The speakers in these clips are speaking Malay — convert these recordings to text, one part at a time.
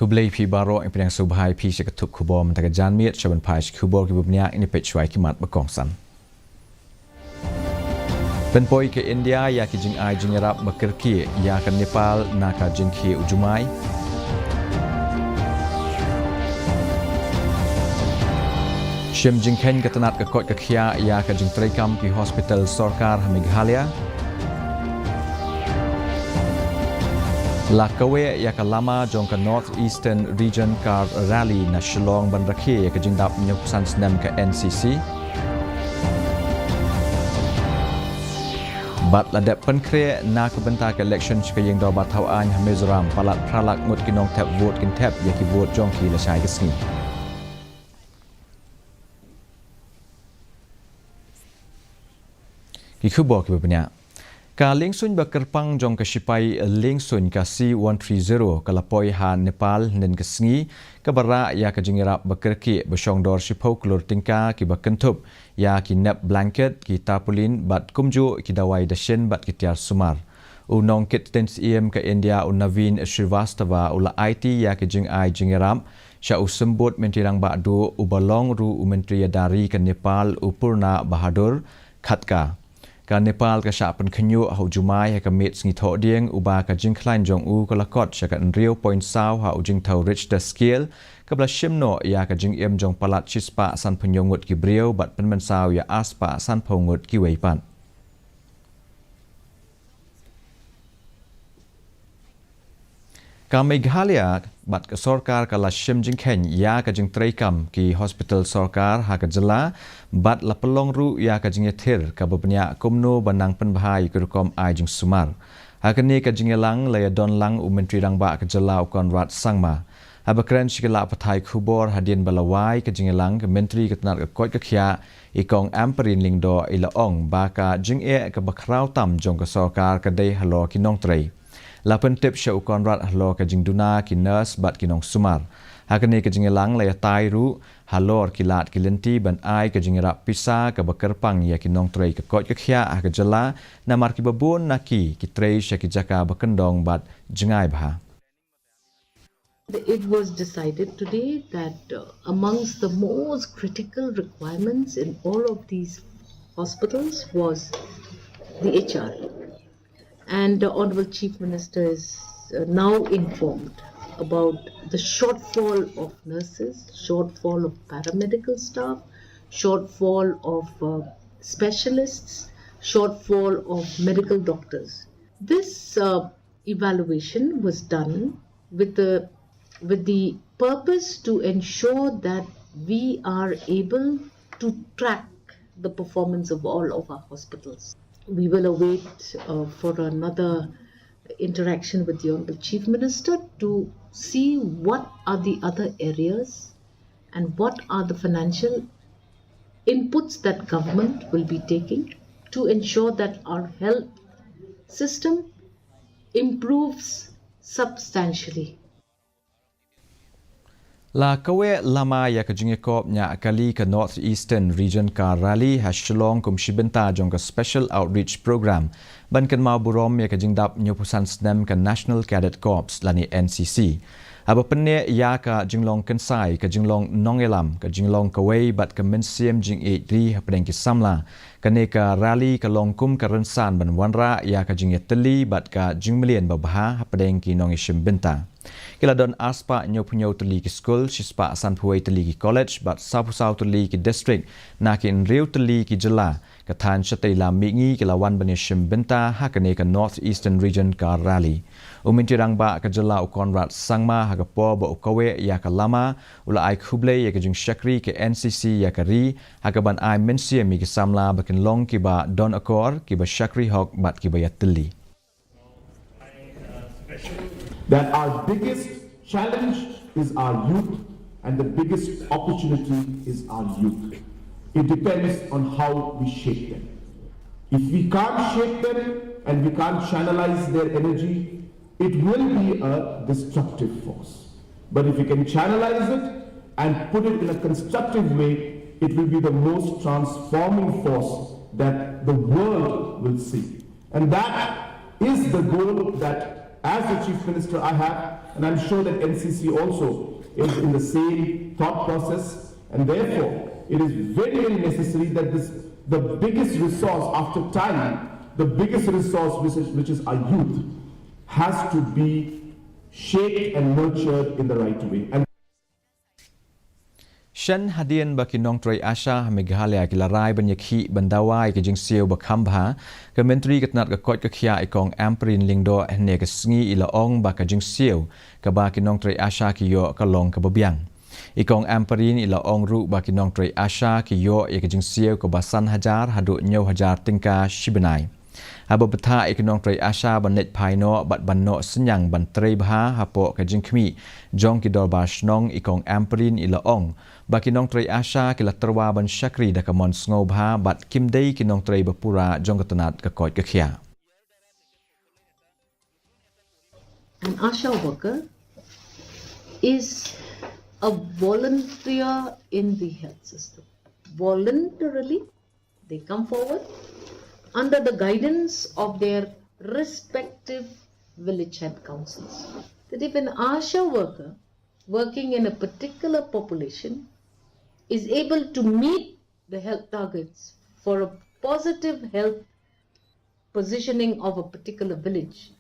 Hublei pi baro yang pedang subhai pi sekatuk kubor mentaka janmiat syaban paish kubor kibubniak ini pecwai kimat berkongsan. Penpoi ke India ya ki jing ai jing Arab bekerki ya ke Nepal naka jing ki ujumai. Syem jing ken ke tenat ke kot ke khia ya ke jing terekam ki hospital Sarkar Meghalaya. Lakawe ya ke lama jong ke North Eastern Region Car Rally na Shillong ban rakhi ya ke jing dap nyukusan senam ke NCC. Bat ladap penkre na ke bentak election ke yang do bat hawaan Mizoram palat pralak ngut kinong tap vote kin tap ya ki vote jong ki la sai ke sngi. Ki khubor ki banya ka lingsun bakerpang jong ke sipai lingsun Khasi 130 ka lapoi ha Nepal nen ke sngi ka bara ya ka jingira bakerki besong dor sipau klur tingka ki bakentup ya ki nep blanket ki tapulin bat kumju ki dawai dashen bat ki tiar sumar unong kit tens em ke India unavin Srivastava ula IT ya ki jing ai jingiram sya usembut mentirang ba'du ubalong ru menteri dari ke Nepal upurna Bahadur Khatka ka Nepal ka sya pen khnyu hau jumai ha ka met sngi tho dieng uba ka jing klain jong u ka lakot sya ka nriu point saw ha ujing thau rich the skill ka bla shimno ya ka jing em jong palat chispa san phnyongut ki brieu bat pen men saw ya aspa san phongut ki weipan ka Meghalaya bat ke Sarkar ka la shim jing khen ya ka jing treikam ki hospital Sarkar ha ka jela bat la pelong ru ya ka jing thir ka babnya kumno banang pen bahai ku kom ai jing sumar ha ka ni ka jing lang la ya don lang u menteri rang ba ka jela kon rat sangma ha ba kran shikala pathai khubor hadin balawai ka jing lang ka menteri ka tnat ka koi ka khia i kong amperin ling do ila ong ba ka jing e ka bakrau tam jong ka Sarkar ka dei halo ki nong trei lapen tip sya ukon rat halo ka jing duna ki nurse bat ki nong sumar hakane ka jing lang la ya tai ru halor ki lat ki lenti ban ai ka jing rap pisa ka bakerpang ya ki nong trei ka kot ka khia ka jela na mar ki babun na ki trei sya ki jaka bakendong bat jingai bha. It was decided today that amongst the most critical requirements in all of these hospitals was the HR. And the Honorable Chief Minister is now informed about the shortfall of nurses, shortfall of paramedical staff, shortfall of specialists, shortfall of medical doctors. This evaluation was done with the purpose to ensure that we are able to track the performance of all of our hospitals. We will await for another interaction with the Honorable Chief Minister to see what are the other areas and what are the financial inputs that government will be taking to ensure that our health system improves substantially. La kawe lama ya ka jingekop nya kali ka North Eastern Region ka rally ha Shillong kum shibenta jong ka special outreach program ban kan mau burom ya ka jingdap nyupusan snam ka National Cadet Corps lani NCC aba penne ya ka jinglong kensai ka jinglong nongelam ka jinglong kawe bat ka mensiem jing e ri ha pedeng ki samla kane ka rally ka longkum ka rensan ban wanra ya ka jingeteli bat ka jingmelian babaha ha pedeng ki nongishim benta kila don aspa nyopunyo teli ki school sispa san puai teli ki college bat sapusau teli ki district nakin riu teli ki jela ka than chatai la mingi kila wan banishim benta hakane ka North Eastern Region ka rally umintirang ba ka jela ukon rat sangma ha ka po ba ukawe ya ka lama ula ai khuble ya ka jing shakri ke NCC ya ka ri ha ka ban ai mensia mi ki samla bakin long ki ba don akor ki ba shakri hok bat ki ba ya teli that our biggest challenge is our youth and the biggest opportunity is our youth. It depends on how we shape them. If we can't shape them and we can't channelize their energy, it will be a destructive force. But if we can channelize it and put it in a constructive way, it will be the most transforming force that the world will see. And that is the goal that as the Chief Minister I have, and I'm sure that NCC also is in the same thought process, and therefore it is very, very necessary that the biggest resource after time, the biggest resource which is our youth, has to be shaped and nurtured in the right way. And Shan hadian baki nong Troy Asha Meghalaya kilarai banyakhi bandawai ke jingsiu bakambha ke menteri ketnat ke kot ke khia ikong amprin lingdo ne ke sngi ila ong ba ke jingsiu ke baki nong Troy Asha ki yo ke long ke babiang ikong amprin ila ong ru baki nong Troy Asha ki yo ke jingsiu ke basan hajar hadu nyau hajar tingka shibenai Aba betha ikonong Troy Asha banet paino bat banno senyang ban trei bha hapo ke jingkhmi jong ki dor ba shnong ikong amprin ila ong baki nong Troy Asha kila terwa ban shakri da kamon sngo bha bat kimdei ki nong Troy bapura jong ketanat ke kot ke khia. An ASHA worker is a volunteer in the health system. Voluntarily, they come forward under the guidance of their respective village head councils. That if an ASHA worker working in a particular population is able to meet the health targets for a positive health positioning of a particular village,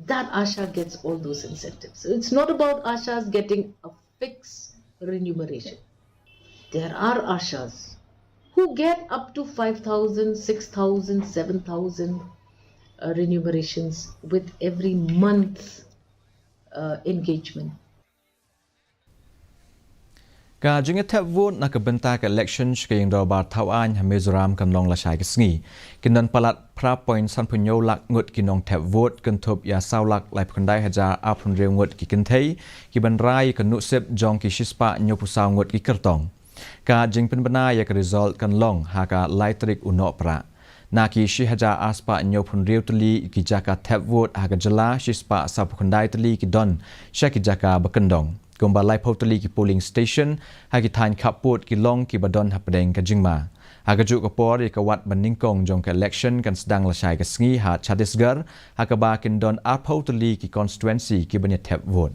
that ASHA gets all those incentives. So it's not about ASHAs getting a fixed remuneration. There are ASHAs who get up to 5,000, 6,000, 7,000 remunerations with every month engagement. Ka jinga tap vote na kabenta ka elections ke yang bar Taiwan Mizoram kan long la shai ke sngi kinan palat pra point san punyo lak ngut kinong tap vote kan thop ya saulak lai phundai hajar apun reu ngut ki kinthei ki ban rai kan nu sep jong ki shispa nyopu saw ngut ki kertong ka jing pen bana ya ka result kan long ha ka lai trik uno pra na ki shi hajar aspa nyopun reu tli ki jaka tap vote ha ka jala shispa sa phundai tli ki don sha ki jaka bakendong Gombalai Potali ki polling station hagi thain kaput ki long ki badon hapdeng ka jingma hagaju ka por ka wat baningkong jong ka election kan sedang lasai ka sngi ha Chhattisgarh hakaba kin don Potali ki constituency ki banya tap vote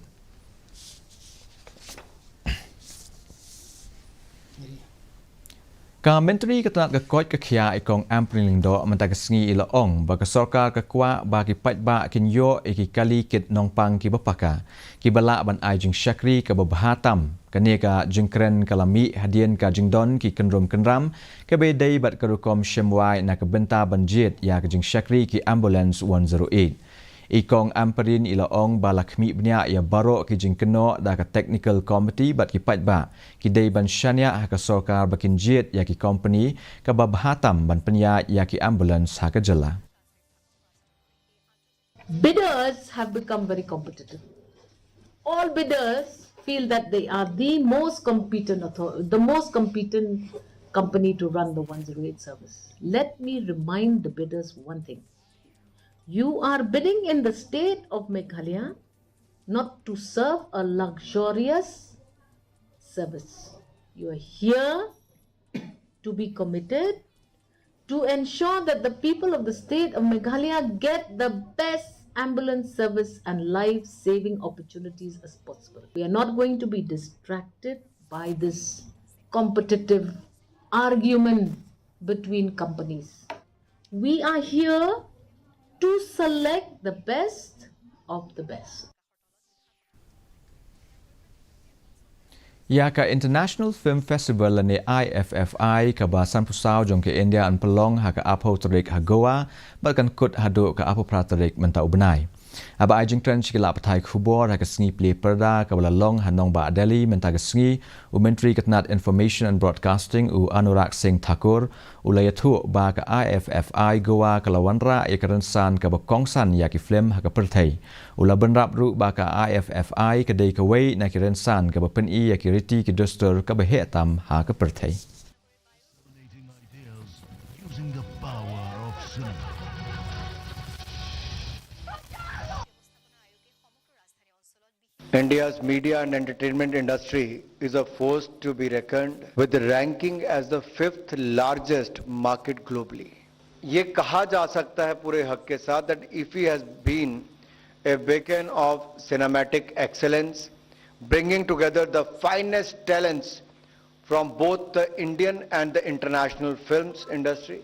Ka menteri ketanat ke kot ke khia ikong ampring do menta ke sngi ila ong ba ka sarkar ke kwa ba ki pat ba kin yo ki kali kit nong pang ki bapaka ki bala ban ai jing shakri ka babahatam kane ka jingkren kalami hadian ka jingdon ki kenrom kenram ke be dei bat ka rukom shemwai na ka benta banjit ya ka jing shakri ki ambulance 108 Ikong amperin ila ong balakmi bnya ya baro ki jingkeno da ka technical committee bat ki patba ki dei ban shania ha ka sarkar bakin jit ya ki company ka babhatam ban penya ya ki ambulance ha ka jala Bidders have become very competitive. All bidders feel that they are the most competent company to run the 108 service. Let me remind the bidders one thing. You are bidding in the state of Meghalaya not to serve a luxurious service. You are here to be committed to ensure that the people of the state of Meghalaya get the best ambulance service and life-saving opportunities as possible. We are not going to be distracted by this competitive argument between companies. We are here to select the best of the best. Ya ka International Film Festival ni IFFI ka basan pusau jong ke India an pelong ha ka apo terik ha Goa balkan kut hadu ka apo praterik mentau benai. Aba ajing tren sikila patai khubor ha ka sngi play perda ka balalong hanong ba Delhi menta ka sngi u Menteri Ketnat Information and Broadcasting u Anurag Singh Thakur u layathu ba ka IFFI Goa ka lawanra ya kerensan ka bakongsan ya ki film ha ka perthai u laban rap ru ba ka IFFI ka dei ka wei na kerensan ka bapen i ya ki riti ki dostor ka bahetam ha ka perthai using the power of cinema. India's media and entertainment industry is a force to be reckoned with, the ranking as the 5th largest market globally. ये कहा जा सकता है पूरे हक के साथ that IFFI has been a beacon of cinematic excellence, bringing together the finest talents from both the Indian and the international films industry.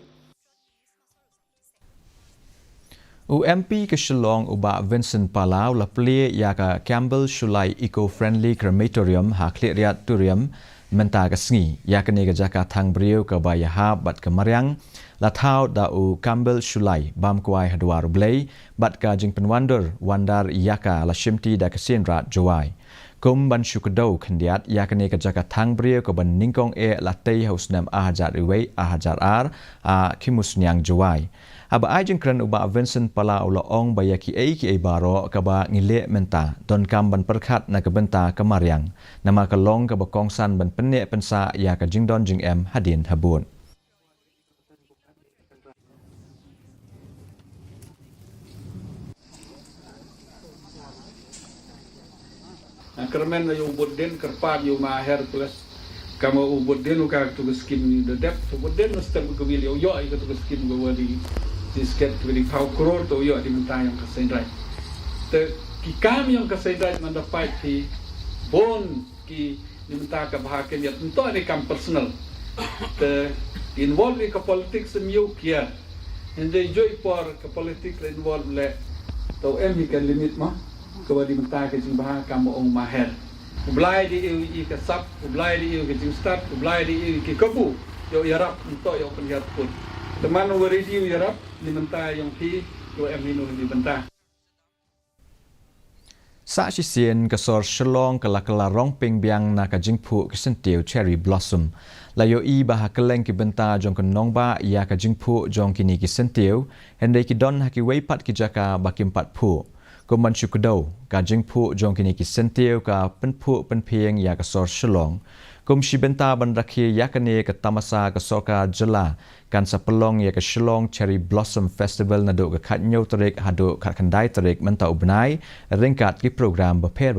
UMP ke Shillong uba Vincent Palau la plie ya ka Campbell Shulai Eco-Friendly Crematorium ha Kliat Turium menta ka sngi ya ka ne ga jaka thang brio ka ba ya ha bat ka mariang la thau da u Campbell Shulai bam kwai hadwar blei bat ka jing penwander wandar ya ka la shimti da ka senra jowai kum ban shukdo khandiat ya ka ne ka jaka thang brio ka ban ningkong e la tei haus nam a hajar iwei a hajar ar a kimus nyang jowai aba ajeng kran uba Vincent Palau la ong bayaki ki baro ka ba ngile menta don kam ban perkhat na ka benta ka mariang nama ka long ka ba kongsan ban penne pensa ya ka jingdon jing em hadin habun Kermen yung ubudin kerpat yung maher tugas kamu ubudin uka tugas skim the depth ubudin mesti bergawil yo ay tugas skim gawali disket dari pau kror to yo di mentang yang kasendrai te ki kam yang kasendrai mendapat di bon ki di mentang ka bahagian ya tentu ada kam personal te involve ke politik semiu kia ende joy por ke politik involve le to em kan limit mah ke di mentang ke jing bahag kamu ong maher ublai di i ke sap ublai di i ke jing start ublai di i ke kapu yo yarap untuk yo penlihat pun teman review yarap di mentah yang pi yo emino di mentah sa shi sien ka sor Shillong ka la rong ping biang na ka jingphu ka sentiu cherry blossom la yo i ba ha keleng ki benta jong ka nongba ya ka jingphu jong kini ki sentiu hende ki don ha ki wei pat ki jaka ba kim pat phu ko man shukdo ka jingphu jong kini ki sentiu ka penphu penpieng ya ka sor Shillong kum shi benta ban rakhi yakane ka tamasa ka soka jela kan sa pelong ya ka Shillong Cherry Blossom Festival na do ka khat nyau tarik hado khat khandai tarik menta ubnai ringkat ki program beper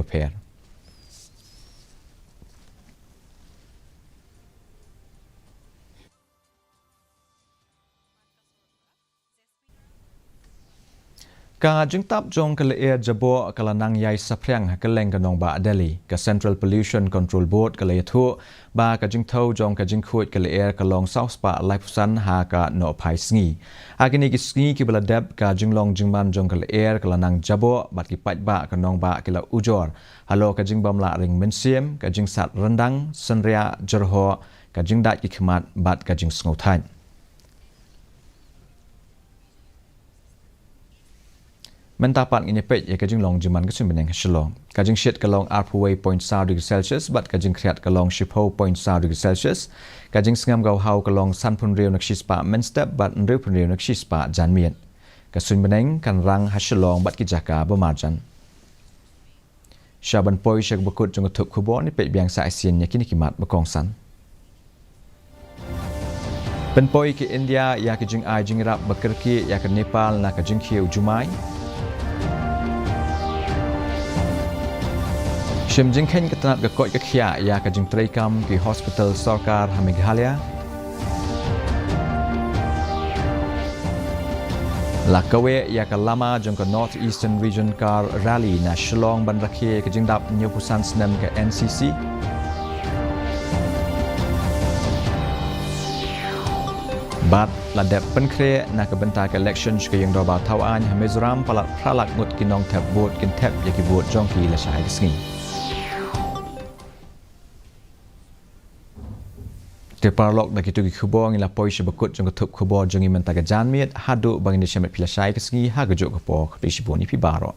ka jingtap jong ka le jabo ka lanang yai saphriang ka leng ka nong ba Delhi ka Central Pollution Control Board ka le thu ba ka jingtho jong ka jingkhut ka le ka long south spa lai pusan ha ka no phai sngi agini ki sngi ki bala deb ka jinglong jingman jong ka le ka lanang jabo bat ki pat ba ka nong ba ki la ujor halo ka jingbam la ring mensiem ka jingsat rendang senria jerho ka jingdat ki khmat bat ka jing sngothai mentapat ini pet ya kajing long jiman ke sumbeneng Shillong kajing shit ke long arpway 0.6°C bat kajing kriat ke long shipho 0.6°C kajing sengam gau hau ke long sanpun riu nak shispa menstep bat riu pun riu nak shispa janmiet ke sumbeneng kan rang Shillong bat ki jaka bemarjan Syaban poi syak bekut jong thup khubon ni pet biang sa asian ya kini kimat bekongsan penpoi ke India ya kajing ai jingrap bekerki ya ke Nepal na kajing khiu jumai Shim jingkhen ketanat ke koi ke khia ya ka jing traikam ki hospital sarkar ha Meghalaya la kawe ya ka lama jong ka North Eastern Region Car Rally na Shillong ban rakhe ke jing dap new pusan snem ke NCC bat la dep penkre na ka benta ke election ke yang doba thawan ha Mizoram palat pralak ngut kinong thap vote kin thap ya ki vote jong ki la shai sngi te parlok da kitu ki khubong ila poi shebakut jong thup khubo jong i menta ga janmiet hadu bangin de shemet pila shai ke sngi ha ga jok ko po khri shiboni pi baro